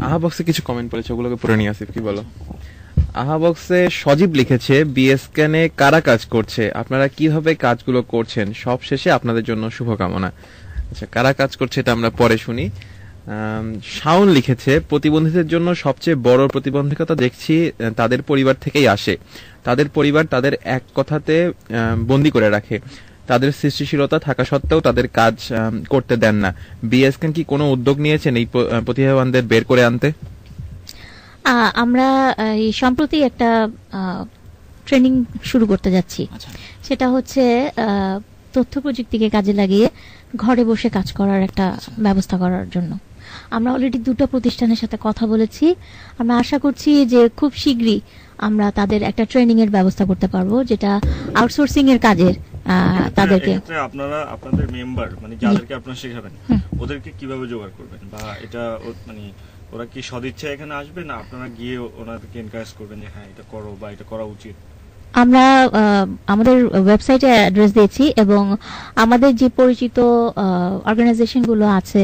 আহা বক্সে কিছু কমেন্ট পড়েছে, ওগুলোকে পড়ে নিয়ে আসি। কি বলো? আহা বক্সে সজীব লিখেছে, বিএসকেনে কারা কাজ করছে, আপনারা কিভাবে কাজগুলো করছেন, সব শেষে আপনাদের জন্য শুভকামনা। আচ্ছা, কারা কাজ করছে এটা আমরা পরে শুনি। শাওন লিখেছে, প্রতিবন্ধীদের জন্য সবচেয়ে বড় প্রতিবন্ধকতা দেখছি তাদের পরিবার থেকেই আসে। তাদের পরিবার তাদের এক কথাতে বন্দি করে রাখে। তাদের সৃষ্টিশীলতা থাকা সত্ত্বেও তাদের কাজ করতে দেন না। বিএসকেন কি কোনো উদ্যোগ নিয়েছেন এই প্রতিভাবানদের বের করে আনতে? আমরা এই সম্প্রতি একটা ট্রেনিং শুরু করতে যাচ্ছি। সেটা হচ্ছে তথ্য প্রযুক্তিকে কাজে লাগিয়ে ঘরে বসে কাজ করার একটা ব্যবস্থা করার জন্য। আমরা অলরেডি 2টা প্রতিষ্ঠানের সাথে কথা বলেছি। আমরা আশা করছি যে খুব শীঘ্রই আমরা তাদের একটা ট্রেনিং এর ব্যবস্থা করতে পারবো, যেটা আউটসোর্সিং এর কাজের তাদেরকে। আপনারা আপনাদের মেম্বার মানে যাদেরকে আপনারা শেখাবেন ওদেরকে কিভাবে জোগাড় করবেন, বা এটা মানে ওরা কি সদিচ্ছা এখানে আসবে, না আপনারা গিয়ে ওনাদেরকে এনকারেজ করবেন যে হ্যাঁ এটা করো বা এটা করা উচিত? আমরা আমাদের ওয়েবসাইটে অ্যাড্রেস দিয়েছি এবং আমাদের যে পরিচিত অর্গানাইজেশন গুলো আছে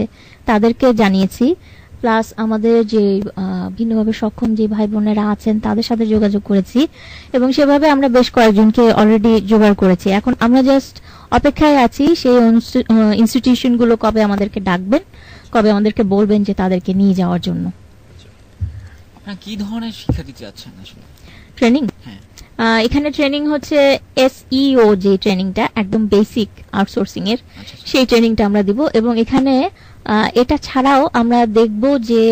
তাদেরকে জানিয়েছি, প্লাস আমাদের যে ভিন্নভাবে সক্ষম যে ভাই বোনেরা আছেন তাদের সাথে যোগাযোগ করেছি এবং সেভাবে আমরা বেশ কয়েকজনকে অলরেডি জোগাড় করেছি। এখন আমরা জাস্ট অপেক্ষায় আছি সেই ইনস্টিটিউশন গুলো কবে আমাদেরকে ডাকবেন, কবে আমাদেরকে বলবেন যে তাদেরকে নিয়ে যাওয়ার জন্য। আপনারা কি ধরনের শিক্ষা দিতে যাচ্ছেন আসলে? ট্রেনিং, এখানে ট্রেনিং হচ্ছে এসইও যে ট্রেনিংটা একদম বেসিক আউটসোর্সিং এর, সেই ট্রেনিংটা আমরা দিব। এবং এখানে এটা ছাড়াও আমরা দেখব যে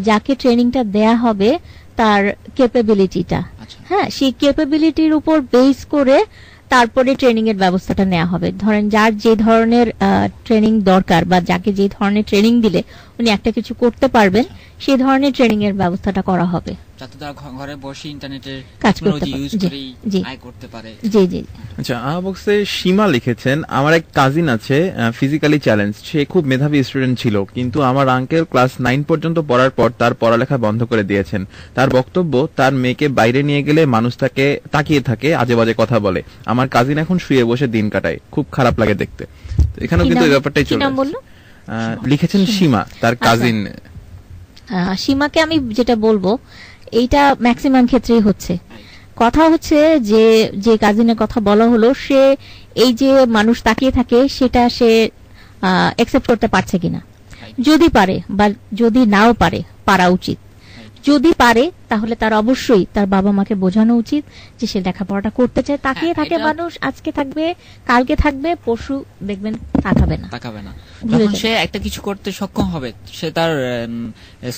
যাকে ট্রেনিংটা দেয়া হবে তার ক্যাপাবিলিটিটা, হ্যাঁ, সেই ক্যাপাবিলিটির উপর বেস করে তারপরে ট্রেনিং এর ব্যবস্থাটা নেওয়া হবে। ধরেন যার যে ধরনের ট্রেনিং দরকার বা যাকে যে ধরনের ট্রেনিং দিলে উনি একটা কিছু করতে পারবেন, সেই ধরনের ট্রেনিং এর ব্যবস্থাটা করা হবে, যাতে তারা ঘরে বসে ইন্টারনেটের কাজ করতে পারে। জি জি। আচ্ছা, বক্সে সীমা লিখেছেন, আমার এক কাজিন আছে ফিজিক্যালি চ্যালেঞ্জ। সে খুব মেধাবী স্টুডেন্ট ছিল, কিন্তু আমার আঙ্কেল ক্লাস 9 পর্যন্ত পড়ার পর তার পড়ালেখা বন্ধ করে দিয়েছেন। তার বক্তব্য, তার মেয়েকে বাইরে নিয়ে গেলে মানুষ তাকে তাকিয়ে থাকে, আজে বাজে কথা বলে। আমার কাজিন এখন শুয়ে বসে দিন কাটায়, খুব খারাপ লাগে দেখতে। এখানেও কিন্তু এই ব্যাপারটাই চলে লিখেছেন সীমা, তার কাজিন। সীমাকে আমি যেটা বলবো, এইটা ম্যাক্সিমাম ক্ষেত্রেই হচ্ছে। কথা হচ্ছে যে যে কাজিনের কথা বলা হলো, সে এই যে মানুষ তাকিয়ে থাকে সেটা সে অ্যাকসেপ্ট করতে পারছে কিনা। যদি পারে বা যদি নাও পারে, পারা উচিত। যদি পারে তাহলে তার অবশ্যই তার বাবা মাকে বোঝানো উচিত যে সে লেখাপড়াটা করতে চায়। তাকিয়ে থাকে মানুষ, আজকে থাকবে, কালকে থাকবে, পরশু দেখবেন তাকাবে না। যখন সে একটা কিছু করতে সক্ষম হবে, সে তার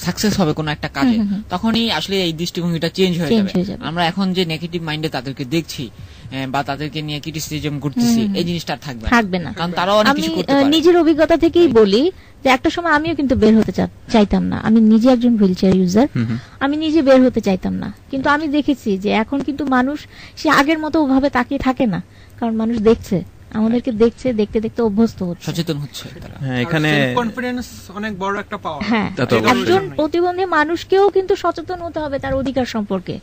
সাকসেস হবে কোনো একটা কাজে, তখনই আসলে এই দৃষ্টিভঙ্গিটা চেঞ্জ হয়ে যাবে। আমরা এখন যে নেগেটিভ মাইন্ডে তাদেরকে দেখছি বা তাদেরকে নিয়ে ক্রিটিসিজম করতেছি, এই জিনিসটা থাকবে না, কারণ তারাও অনেক কিছু করতে পারে। নিজের অভিজ্ঞতা থেকেই বলি যে একটা সময় আমিও কিন্তু বের হতে চাইতাম না। আমি নিজে একজন হুইল চেয়ার ইউজার, আমি নিজে বের হতে চাইতাম না, কিন্তু আমি দেখেছি যে এখন কিন্তু মানুষ সে আগের মতো ওভাবে তাকিয়ে থাকে না, কারণ মানুষ দেখছে, আমাদেরকে দেখছে, দেখতে দেখতে অভ্যস্ত হচ্ছে, সচেতন হচ্ছে। এখানে কনফিডেন্স অনেক বড় একটা পাওয়ার। হ্যাঁ, একজন প্রতিবন্ধী মানুষকেও কিন্তু সচেতন হতে হবে তার অধিকার সম্পর্কে,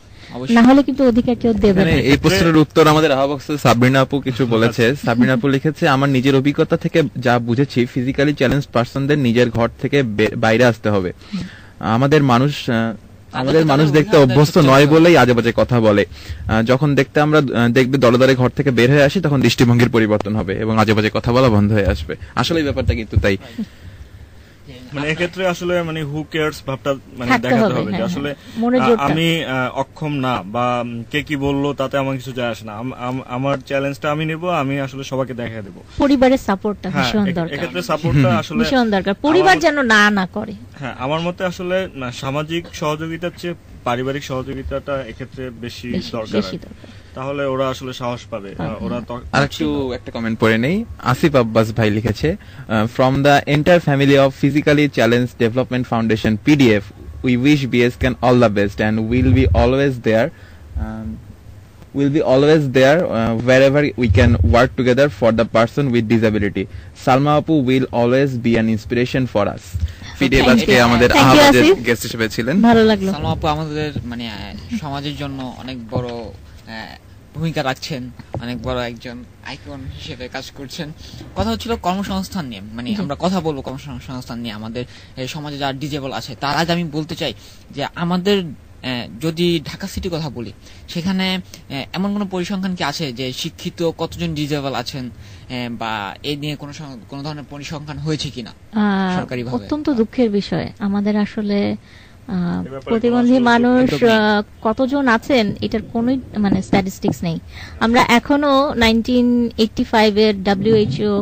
না হলে কিন্তু অধিকার কেউ দেবে না। এই প্রশ্নের উত্তর আমাদের আহ্বাবক্সে সাবরিনা আপু কিছু বলেছে। সাবরিনা আপু লিখেছে, আমার নিজের অভিজ্ঞতা থেকে যা বুঝেছি, ফিজিক্যালি চ্যালেঞ্জ পার্সনদের নিজের ঘর থেকে বাইরে আসতে হবে। আমাদের মানুষ দেখতে অভ্যস্ত নয় বলেই আজে বাজে কথা বলে। যখন দেখবে দলে দলে ঘর থেকে বের হয়ে আসি, তখন দৃষ্টিভঙ্গির পরিবর্তন হবে এবং আজে বাজে কথা বলা বন্ধ হয়ে আসবে। আসলে এই ব্যাপারটা কিন্তু তাই। মানে এক্ষেত্রে আসলে মানে হু কেয়ারস ভাবটা মানে দেখাতে হবে যে আসলে আমি অক্ষম না, বা কে কি বললো তাতে আমার কিছু যায় আসে না। আমার চ্যালেঞ্জটা আমি নেব, আমি আসলে সবাইকে দেখিয়ে দেব। পরিবারের সাপোর্টটা ভীষণ দরকার। এক্ষেত্রে সাপোর্টটা আসলে ভীষণ দরকার, পরিবার যেন না করে। হ্যাঁ, আমার মতে আসলে সামাজিক সহযোগিতার চেয়ে পারিবারিক সহযোগিতাটা এক্ষেত্রে বেশি দরকার, তাহলে ওরা আসলে সাহস পাবে। ওরা আরেকটু একটা কমেন্ট পড়ে নেই। আসিফ আব্বাস ভাই লিখেছে, from the entire family of physically challenge development foundation PDF, we wish BSCAN all the best and we'll be always there wherever we can work together for the person with disability. Salma Apu will always be an inspiration for us. PDF আজকে আমাদের আহ্বাদের guest হিসেবে ছিলেন, ভালো লাগলো। সালমা আপু আমাদের মানে সমাজের জন্য অনেক বড় ভূমিকা রাখছেন, অনেক বড় একজন আইকন হিসেবে কাজ করছেন। কথা হচ্ছিল কর্মসংস্থান নিয়ে, মানে আমরা কথা বলবো কর্মসংস্থান নিয়ে। আমাদের সমাজে যারা ডিজেবল আছে তার আগে আমি বলতে চাই যে আমাদের যদি ঢাকা সিটি কথা বলি, সেখানে এমন কোন পরিসংখ্যান কি আছে যে শিক্ষিত কতজন ডিজেবল আছেন, বা এই নিয়ে কোন ধরনের পরিসংখ্যান হয়েছে কিনা সরকারিভাবে? অত্যন্ত দুঃখের বিষয়, আমাদের আসলে প্রতিবন্ধী মানুষ কতজন আছেন এটার কোনো মানে স্ট্যাটিস্টিক্স নেই। আমরা এখনো 1985 এর WHO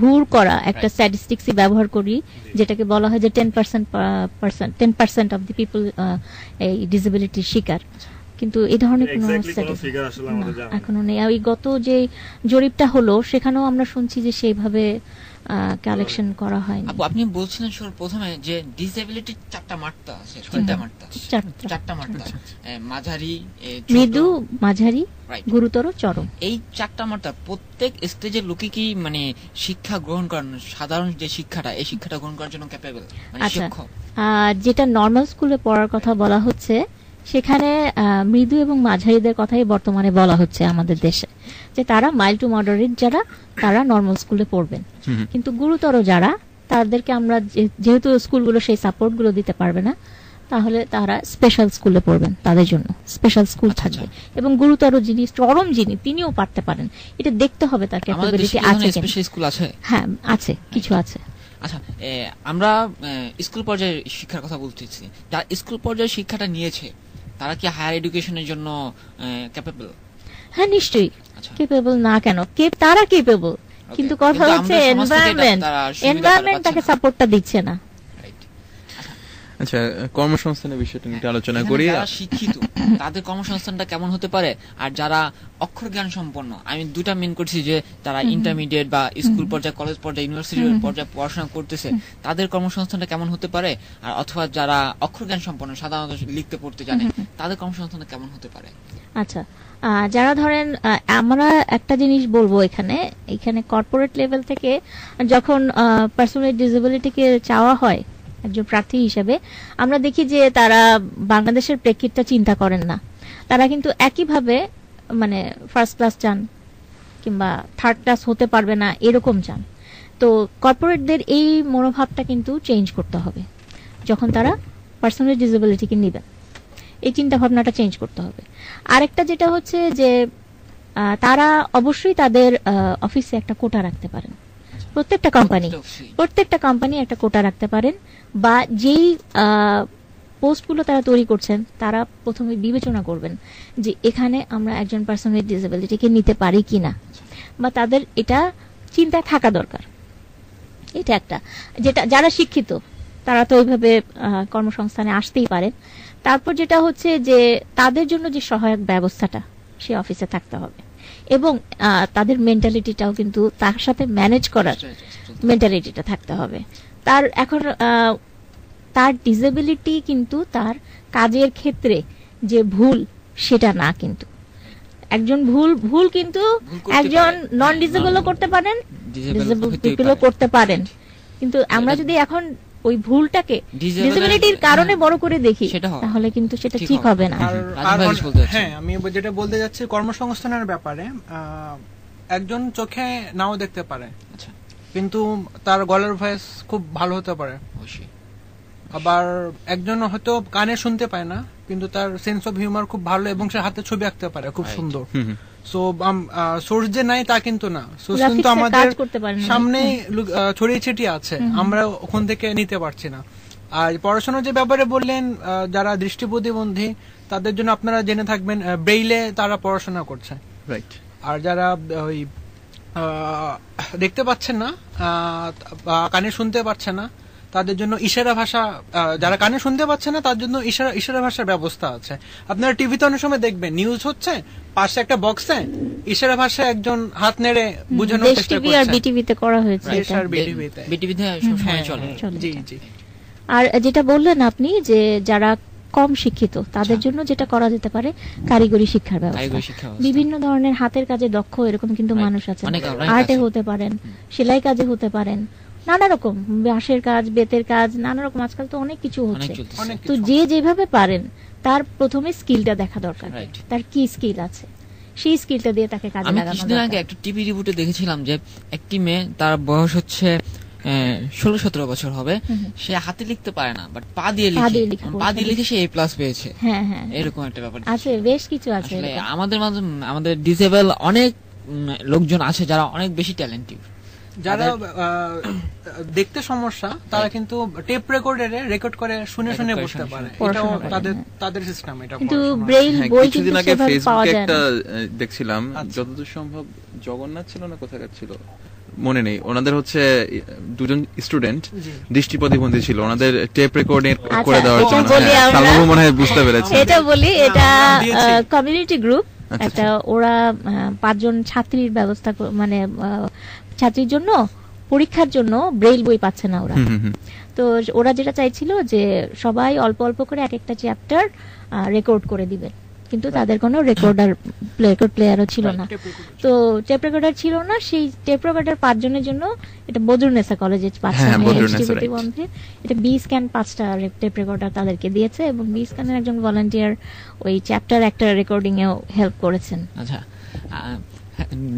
ভুল করা একটা স্ট্যাটিস্টিক্সই ব্যবহার করি, যেটাকে বলা হয় যে 10% অফ দি পিপল এই ডিসেবিলিটির শিকার, কিন্তু এই ধরনের কোনো এখনো নেই। ওই গত যে জরিপটা হলো সেখানেও আমরা শুনছি যে সেইভাবে কালেকশন করা হয়নি। আপনি বলছিলেন প্রথমে যে ডিসেবিলিটির চারটা মাত্রা আছে, চারটা মাত্রা, মাঝারি, মৃদু, মাঝারি, গুরুতর, চরম। এই চারটা মাত্রা প্রত্যেক স্টেজের লোকে কি মানে শিক্ষা গ্রহণ করেন, সাধারণ যে শিক্ষাটা, এই শিক্ষাটা গ্রহণ করার জন্য ক্যাপেবল? যেটা নর্মাল স্কুলে পড়ার কথা বলা হচ্ছে, সেখানে মৃদু এবং মাঝারিদের কথাই বর্তমানে বলা হচ্ছে আমাদের দেশে, যে তারা মাইল্ড টু মডারেট যারা, তারা নর্মাল স্কুলে পড়বেন। কিন্তু গুরুতর যারা, তাদেরকে আমরা যেহেতু স্কুলগুলো সেই সাপোর্ট গুলো দিতে পারবে না, তাহলে তারা স্পেশাল স্কুলে পড়বেন, তাদের জন্য স্পেশাল স্কুল থাকবে। এবং গুরুতর যিনি, চরম যিনি, তিনিও পারতে পারেন, এটা দেখতে হবে তার ক্যাপাবিলিটি আছে কিনা। হ্যাঁ আছে, কিছু আছে। আচ্ছা, আমরা স্কুল পর্যায়ে শিক্ষার কথা বলতেছি, যারা স্কুল পর্যায়ে শিক্ষাটা নিয়েছে তারা কি হায়ার এডুকেশনের জন্য ক্যাপেবল? হ্যাঁ নিশ্চয়ই ক্যাপেবল, না কেন, তারা ক্যাপেবল, কিন্তু কথা হচ্ছে এনভায়রনমেন্ট তাকে সাপোর্টটা দিচ্ছে না। আচ্ছা, কর্মসংস্থানের বিষয়টা নিয়ে আলোচনা করি। যারা শিক্ষিত তাদের কর্মসংস্থানটা কেমন হতে পারে, আর যারা অক্ষর জ্ঞান সম্পন্ন, আমি দুটা মেন করছি, যে তারা ইন্টারমিডিয়েট বা স্কুল পর্যায়ে, কলেজ পর্যায়ে, ইউনিভার্সিটি পর্যায়ে পড়াশোনা করতেছে, তাদের কর্মসংস্থানটা কেমন হতে পারে, আর অথবা যারা অক্ষর জ্ঞান সম্পন্ন, সাধারণত লিখতে পড়তে জানে, তাদের কর্মসংস্থানটা কেমন হতে পারে? আচ্ছা, যারা ধরেন, আমরা একটা জিনিস বলবো, এখানে কর্পোরেট লেভেল থেকে যখন পার্সোনাল ডিসেবিলিটিকে চাওয়া হয় একজন প্রার্থী হিসেবে, আমরা দেখি যে তারা বাংলাদেশের প্রেক্ষিতটা চিন্তা করেন না। তারা কিন্তু একইভাবে মানে ফার্স্ট ক্লাস চান কিংবা থার্ড ক্লাস হতে পারবে না এরকম চান। তো কর্পোরেটদের এই মনোভাবটা কিন্তু চেঞ্জ করতে হবে। যখন তারা পার্সোনাল ডিসেবিলিটিকে নেবেন, এই চিন্তা ভাবনাটা চেঞ্জ করতে হবে। আরেকটা যেটা হচ্ছে যে তারা অবশ্যই তাদের অফিসে একটা কোটা রাখতে পারেন। প্রত্যেকটা কোম্পানি একটা কোটা রাখতে পারেন, বা যেই পোস্টগুলো তারা তৈরি করছেন তারা প্রথমে বিবেচনা করবেন যে এখানে আমরা একজন পার্সন উইথ ডিসেবিলিটিকে নিতে পারি কিনা, বা তাদের এটা চিন্তায় থাকা দরকার। এটা একটা, যেটা যারা শিক্ষিত তারা তো ওইভাবে কর্মসংস্থানে আসতেই পারেন। তারপর যেটা হচ্ছে যে তাদের জন্য যে সহায়ক ব্যবস্থাটা সে অফিসে থাকতে হবে, এবং তাদের মেন্টালিটিটাও কিন্তু তার সাথে ম্যানেজ করার মেন্টালিটিটা থাকতে হবে। তার এখন তার ডিসেবিলিটি কিন্তু তার কাজের ক্ষেত্রে যে ভুল সেটা না, কিন্তু একজন ভুল কিন্তু একজন নন ডিসেবলও করতে পারেন, ডিসেবল পিপলও করতে পারেন। কিন্তু আমরা যদি এখন ওই ভুলটাকে ডিসেবিলিটির কারণে বড় করে দেখি, তাহলে কিন্তু সেটা ঠিক হবে না। হ্যাঁ, আমি যেটা বলতে যাচ্ছি কর্মসংস্থানের ব্যাপারে, একজন চোখে নাও দেখতে পারে, কিন্তু তার গলার ভয়েস খুব ভালো হতে পারে। আবার একজন হয়তো কানে শুনতে পায় না, কিন্তু তার সেন্স অফ হিউমার খুব ভালো, এবং সে হাতে ছবি আঁকতে পারে খুব সুন্দর। সো সোর্স যে নাই তা কিন্তু না, সোর্স কিন্তু আমাদের সামনে ছড়িয়ে ছিটিয়ে আছে, আমরা ওখান থেকে নিতে পারছি না। আর পড়াশোনার যে ব্যাপারে বললেন, যারা দৃষ্টি প্রতিবন্ধী তাদের জন্য আপনারা জেনে থাকবেন ব্রেইলে তারা পড়াশোনা করছে, আর যারা ওই দেখতে পাচ্ছেন না বা কানে শুনতে পাচ্ছে না তাদের জন্য ইশারা ভাষা, যারা কানে শুনতে পাচ্ছে না তার জন্য ইশারা ভাষার ব্যবস্থা আছে। আপনারা টিভিতে অনেক সময় দেখবেন, নিউজ হচ্ছে, পাশে একটা বক্সে ইশারা ভাষায় একজন হাত নেড়ে বোঝানোর চেষ্টা করছে। বিটিভিতে করা হয়েছে, বিটিভিতে সবসময় চলে। জি জি। আর যেটা বললেন আপনি যে যারা কম শিক্ষিত তাদের জন্য যেটা করা যেতে পারে, কারিগরি শিক্ষার ব্যবস্থা। বিভিন্ন ধরনের হাতের কাজে দক্ষ এরকম কিন্তু মানুষ আছে, আর্টে হতে পারেন, সেলাই কাজে হতে পারেন, নানা রকম বাঁশের কাজ, বেতের কাজ, নানা রকম আজকাল তো অনেক কিছু হচ্ছে। তো যে যেভাবে পারেন তার প্রথমে স্কিলটা দেখা দরকার, তার কি স্কিল আছে, সেই স্কিলটা দিয়ে তাকে কাজে লাগানো। আমি কিছুদিন আগে একটা টিভি রিপোর্টে দেখেছিলাম যে একটি মেয়ে, তার বয়স হচ্ছে 16-17 বছর হবে, সে হাতে লিখতে পারে না, বাট পা দিয়ে লিখে সে A+ পেয়েছে। হ্যাঁ হ্যাঁ, এরকম একটা ব্যাপার আছে, বেশ কিছু আছে। আমাদের মাঝে আমাদের ডিসেবল অনেক লোকজন আছে যারা অনেক বেশি ট্যালেন্টেড, যারা দেখতে সমস্যা তারা কিন্তু টেপ রেকর্ডারে রেকর্ড করে শুনে শুনে বুঝতে পারে, এটাও তাদের সিস্টেম। এটা কিন্তু ব্রেইল বই কিন্তু আগে সেভাবে পাওয়া ফেসবুকে যায় একটা না। দেখছিলাম, যতদূর সম্ভব জগন্নাথ ছিল না কোথাকার ছিল মনে নেই, ওনাদের হচ্ছে দুজন স্টুডেন্ট দৃষ্টি প্রতিবন্ধী ছিল, ওনাদের টেপ রেকর্ডিং করে দেওয়ার জন্য সালমা মনে হয় বুঝতে পেরেছে। এটা বলি, এটা কমিউনিটি গ্রুপ একটা, ওরা 5 জন ছাত্রীর ব্যবস্থা, মানে ছাত্রীর জন্য পরীক্ষার জন্য ব্রেইল বই পাচ্ছে না ওরা। তো ওরা যেটা চাইছিল যে সবাই অল্প অল্প করে এক একটা চ্যাপ্টার রেকর্ড করে দিবে, কিন্তু তাদের কোনো রেকর্ডার প্লেয়ারও ছিল না। তো টেপ রেকর্ডার ছিল না, সেই টেপ রেকর্ডার 5 জনের জন্য এটা বদরুন্নেসা কলেজে 5টা প্রতিবন্ধী, এটা B-Scan 5টা টেপ রেকর্ডার তাদেরকে দিয়েছে, এবং B-Scan-এর একজন ভলান্টিয়ার ওই চ্যাপ্টার একটা রেকর্ডিং এও হেল্প করেছেন। আচ্ছা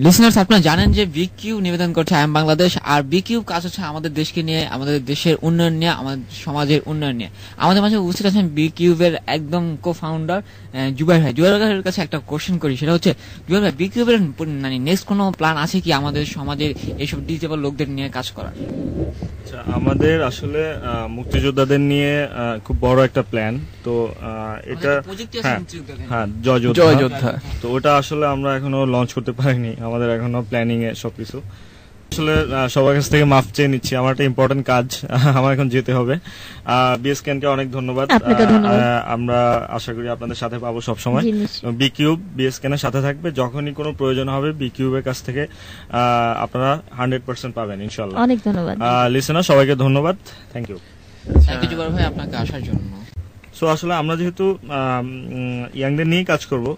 লিসনার্স, আপনারা জানেন যে বিকিউ নিবেদন করছে আই এম বাংলাদেশ, আর বিকিউ কাজ হচ্ছে আমাদের দেশকে নিয়ে, আমাদের দেশের উন্নয়ন নিয়ে, আমাদের সমাজের উন্নয়ন নিয়ে। আমাদের মাঝে উপস্থিত আছেন বিকিউবের একদম কো-ফাউন্ডার জুবাইর ভাই। জুবাইর ভাইয়ের কাছে একটা কোশ্চেন করি, সেটা হচ্ছে জুবাইর ভাই, বিকিউবের মানে নেক্সট কোনো প্ল্যান আছে কি আমাদের সমাজের এইসব ডিসেবল লোকদের নিয়ে কাজ করার? আমাদের আসলে মুক্তিযোদ্ধাদের নিয়ে খুব বড় একটা প্ল্যান, তো এটা হ্যাঁ জয় যোদ্ধা, তো ওটা আসলে আমরা এখনো লঞ্চ করতে পারিনি, আমাদের এখনো প্ল্যানিং এ সবকিছু। আসলে সবার কাছ থেকে মাফ চেয়ে নিচ্ছি, আমার একটা ইম্পর্টেন্ট কাজ, আমার এখন যেতে হবে। B-Scan কে অনেক ধন্যবাদ, আমরা আশা করি আপনাদের সাথে পাবো সবসময়। বিকিউব B-Scan এর সাথে থাকবে, যখনই কোনো প্রয়োজন হবে বিকিউবের কাছ থেকে আপনারা 100% পাবেন ইনশাআল্লাহ। অনেক ধন্যবাদ লিসেনার, সবাইকে ধন্যবাদ, thank you. Thank you Zubair ভাই আপনাকে আসার জন্য। সো আসলে আমরা যেহেতু ইয়াংদের নিয়ে কাজ করব,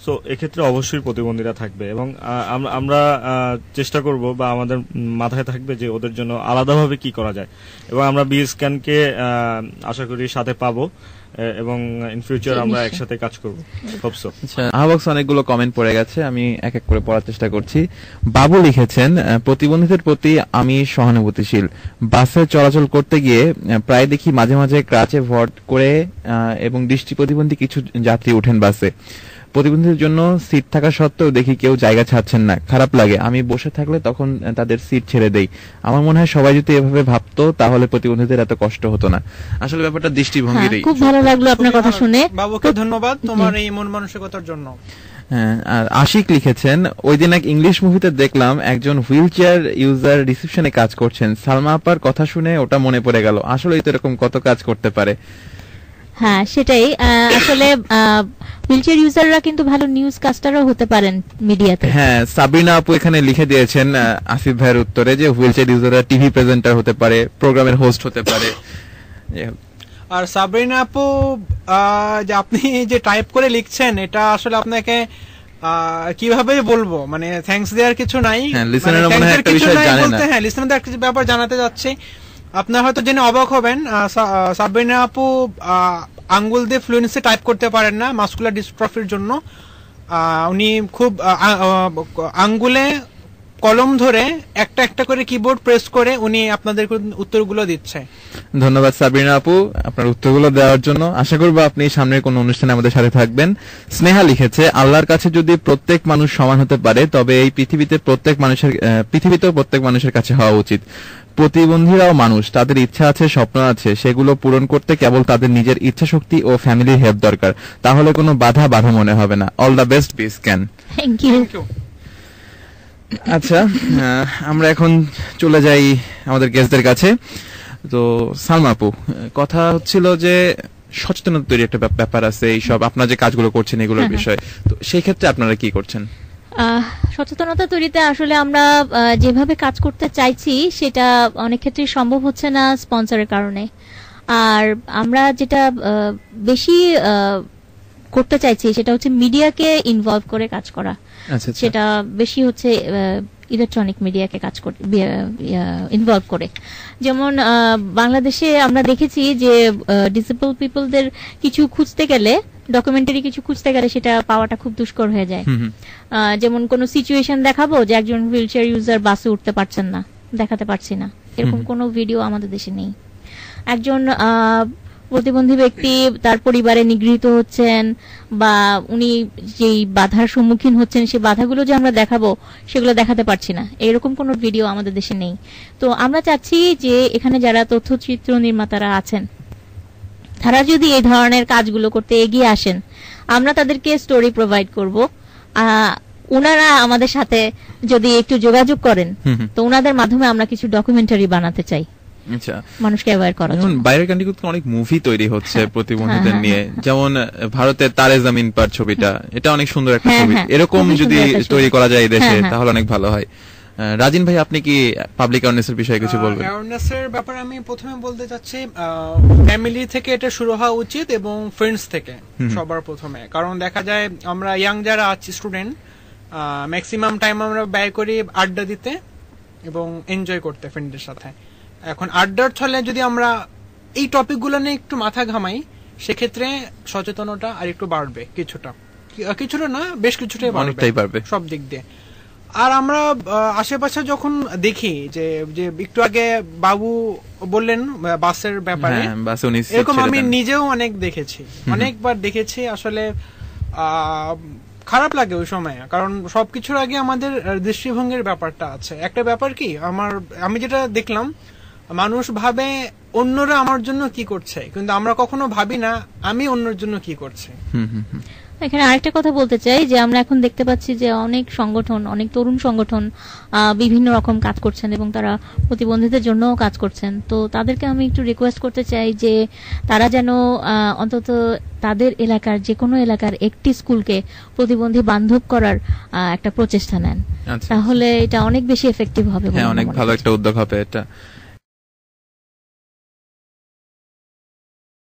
সো এক্ষেত্রে অবশ্যই প্রতিবন্ধীরা থাকবে, এবং আমরা চেষ্টা করব বা আমাদের মাথায় থাকবে যে ওদের জন্য আলাদাভাবে কি করা যায়, এবং আমরা B-Scan কে আশা করি সাথে পাবো, এবং ইন ফিউচার আমরা একসাথে কাজ করব। Hope so. আচ্ছা, আহ্বাক্স অনেকগুলো কমেন্ট পড়ে গেছে, আমি এক এক করে পড়ার চেষ্টা করছি। বাবু লিখেছেন, প্রতিবন্ধীদের প্রতি আমি সহানুভূতিশীল। বাসে চলাচল করতে গিয়ে প্রায় দেখি মাঝে মাঝে ক্রাচে ভর করে এবং দৃষ্টি প্রতিবন্ধী কিছু যাত্রী উঠেন বাসে। প্রতিবন্ধীদের জন্য সিট থাকা সত্ত্বেও দেখি কেউ জায়গা ছাড়ছেন না, খারাপ লাগে। আমি বসে থাকলে তখন তাদের সিট ছেড়ে দেই। আমার মনে হয় সবাই যদি এভাবে ভাবতো তাহলে প্রতিবন্ধীদের এত কষ্ট হতো না। আসলে ব্যাপারটা দৃষ্টিভঙ্গিরই। খুব ভালো লাগলো আপনার কথা শুনে, বাবুকে ধন্যবাদ তোমার এই মন মানসিকতার জন্য। হ্যাঁ, আর আশিক লিখেছেন, ওই দিন এক ইংলিশ মুভিতে দেখলাম একজন হুইল চেয়ার ইউজার রিসেপশনে কাজ করছেন। সালমা আপার কথা শুনে ওটা মনে পড়ে গেল, আসলেই তো এরকম কত কাজ করতে পারে। হ্যাঁ সেটাই, আসলে হুইলচেয়ার ইউজাররা কিন্তু ভালো নিউজ কাস্টারও হতে পারেন মিডিয়াতে। হ্যাঁ, সাবিনা আপু এখানে লিখে দিয়েছেন আসিফ ভাইয়ের উত্তরে যে হুইলচেয়ার ইউজাররা টিভি প্রেজেন্টার হতে পারে, প্রোগ্রামের হোস্ট হতে পারে। আর সাবিনা আপু, যে আপনি যে টাইপ করে লিখছেন, এটা আসলে আপনাকে কিভাবে বলবো, মানে থ্যাঙ্কস দেওয়ার কিছু নাই। হ্যাঁ, লিসেনাররা মনে হয় একটা বিষয় জানে না। হ্যাঁ, লিসেনারদের একটা ব্যাপার জানাতে যাচ্ছি, আপনার হয়তো জেনে অবাক হবেন, সাবিনা আপু আঙ্গুল দিয়ে ফ্লুয়েন্সি টাইপ করতে পারেন না মাসকুলার ডিস্ট্রফির জন্য। উনি খুব আঙ্গুলে কলম ধরে একটা একটা করে কিবোর্ড প্রেস করে উনি আপনাদের উত্তরগুলো দিচ্ছে। ধন্যবাদ সাবিনা আপু আপনার উত্তরগুলো দেওয়ার জন্য। আশা করব আপনি সামনের কোনো অনুষ্ঠানে আমাদের সাথে থাকবেন। স্নেহা লিখেছে, আল্লাহর কাছে যদি প্রত্যেক মানুষ সমান হতে পারে তবে এই পৃথিবীতেও প্রত্যেক মানুষের কাছে হওয়া উচিত। প্রতিবন্ধীরাও মানুষ, তাদের ইচ্ছা আছে, স্বপ্ন আছে, সেগুলো পূরণ করতে কেবল তাদের নিজের ইচ্ছা শক্তি ও ফ্যামিলির হেল্প দরকার, তাহলে কোনো বাধা মনে হবে না। All the best B-Scan। Thank you. আচ্ছা, আমরা এখন চলে যাই আমাদের গেস্টদের কাছে। তো সালমা আপু, কথা হচ্ছিল যে সচেতনতা তৈরি একটা ব্যাপার আছে, এইসব আপনারা যে কাজগুলো করছেন এগুলোর বিষয়ে, তো সেই ক্ষেত্রে আপনারা কি করছেন? সচেতনতা তৈরিতে আসলে আমরা যেভাবে কাজ করতে চাইছি সেটা অনেক ক্ষেত্রে সম্ভব হচ্ছে না স্পন্সরের কারণে। আর আমরা যেটা বেশি করতে চাইছি সেটা হচ্ছে মিডিয়াকে ইনভলভ করে কাজ করা। সেটা বেশি হচ্ছে ইলেকট্রনিক মিডিয়াকে কাজ করে ইনভলভ করে। যেমন বাংলাদেশে আমরা দেখেছি যে ডিসেবল পিপলদের কিছু খুঁজতে গেলে, ডকুমেন্টারি কিছু খুঁজতে গেলে সেটা পাওয়াটা খুব দুষ্কর হয়ে যায়। যেমন কোনো সিচুয়েশন দেখাবো যে একজন হুইল চেয়ার ইউজার বাসে উঠতে পারছেন না, দেখাতে পারছি না, এরকম কোনো ভিডিও আমাদের দেশে নেই। একজন প্রতিবন্ধী ব্যক্তি তার পরিবারে নিগৃহীত হচ্ছেন বা উনি যেই বাধার সম্মুখীন হচ্ছেন, সেই বাধাগুলো যে আমরা দেখাবো সেগুলো দেখাতে পারছি না, এরকম কোনো ভিডিও আমাদের দেশে নেই। তো আমরা চাচ্ছি যে এখানে যারা তথ্যচিত্র নির্মাতারা আছেন তারা যদি এই ধরনের কাজগুলো করতে এগিয়ে আসেন, আমরা তাদেরকে স্টোরি প্রোভাইড করব। ওনারা আমাদের সাথে যদি একটু যোগাযোগ করেন তো ওনাদের মাধ্যমে আমরা কিছু ডকুমেন্টারি বানাতে চাই। আচ্ছা, মানুষকে অ্যাওয়্যার করা। যেমন বাইরের কান্ট্রিতে অনেক মুভি তৈরি হচ্ছে প্রতিবন্ধীদের নিয়ে, যেমন ভারতের তারে জামিন পার ছবিটা, এটা অনেক সুন্দর একটা ছবি। এরকম যদি তৈরি করা যায় দেশে তাহলে অনেক ভালো হয়। রাজিন ভাই, আপনি কি পাবলিক অ্যাওয়ারনেস এর বিষয়ে কিছু বলবেন? অ্যাওয়ারনেস এর ব্যাপারে আমি প্রথমে বলতে চাচ্ছি ফ্যামিলি থেকে এটা শুরু হওয়া উচিত এবং ফ্রেন্ডস থেকে সবার প্রথমে। কারণ দেখা যায় আমরা ইয়াং যারা আছি স্টুডেন্ট, ম্যাক্সিমাম টাইম আমরা ব্যয় করি আড্ডা দিতে এবং এনজয় করতে ফ্রেন্ডদের সাথে। এখন আড্ডার ছলে যদি আমরা এই টপিকগুলো নিয়ে একটু মাথা ঘামাই, সেক্ষেত্রে সচেতনতা আর একটু বাড়বে, কিছুটা না বেশ কিছুটাই বাড়বে সব দিক দিয়ে। আর আমরা আশেপাশে যখন দেখি যে একটু আগে বাবু বললেন বাসের ব্যাপারে, এরকম আমি নিজেও অনেকবার দেখেছি। আসলে খারাপ লাগে ওই সময়, কারণ সবকিছুর আগে আমাদের দৃষ্টিভঙ্গির ব্যাপারটা আছে। একটা ব্যাপার কি, আমি যেটা দেখলাম, মানুষ ভাবে অন্যরা আমার জন্য কি করছে, কিন্তু আমরা কখনো ভাবি না আমি অন্যের জন্য কি করছি। এখানে আরেকটা কথা বলতে চাই যে আমরা এখন দেখতে পাচ্ছি যে অনেক সংগঠন, অনেক তরুণ সংগঠন বিভিন্ন রকম কাজ করছেন এবং তারা প্রতিবন্ধীদের জন্যও কাজ করছেন। তো তাদেরকে আমি একটু রিকোয়েস্ট করতে চাই যে তারা যেন অন্তত তাদের এলাকার যে কোনো এলাকার একটি স্কুলকে প্রতিবন্ধী বান্ধব করার একটা প্রচেষ্টা নেন, তাহলে এটা অনেক বেশি এফেক্টিভ হবে। অনেক ভালো একটা উদ্যোগ হবে এটা।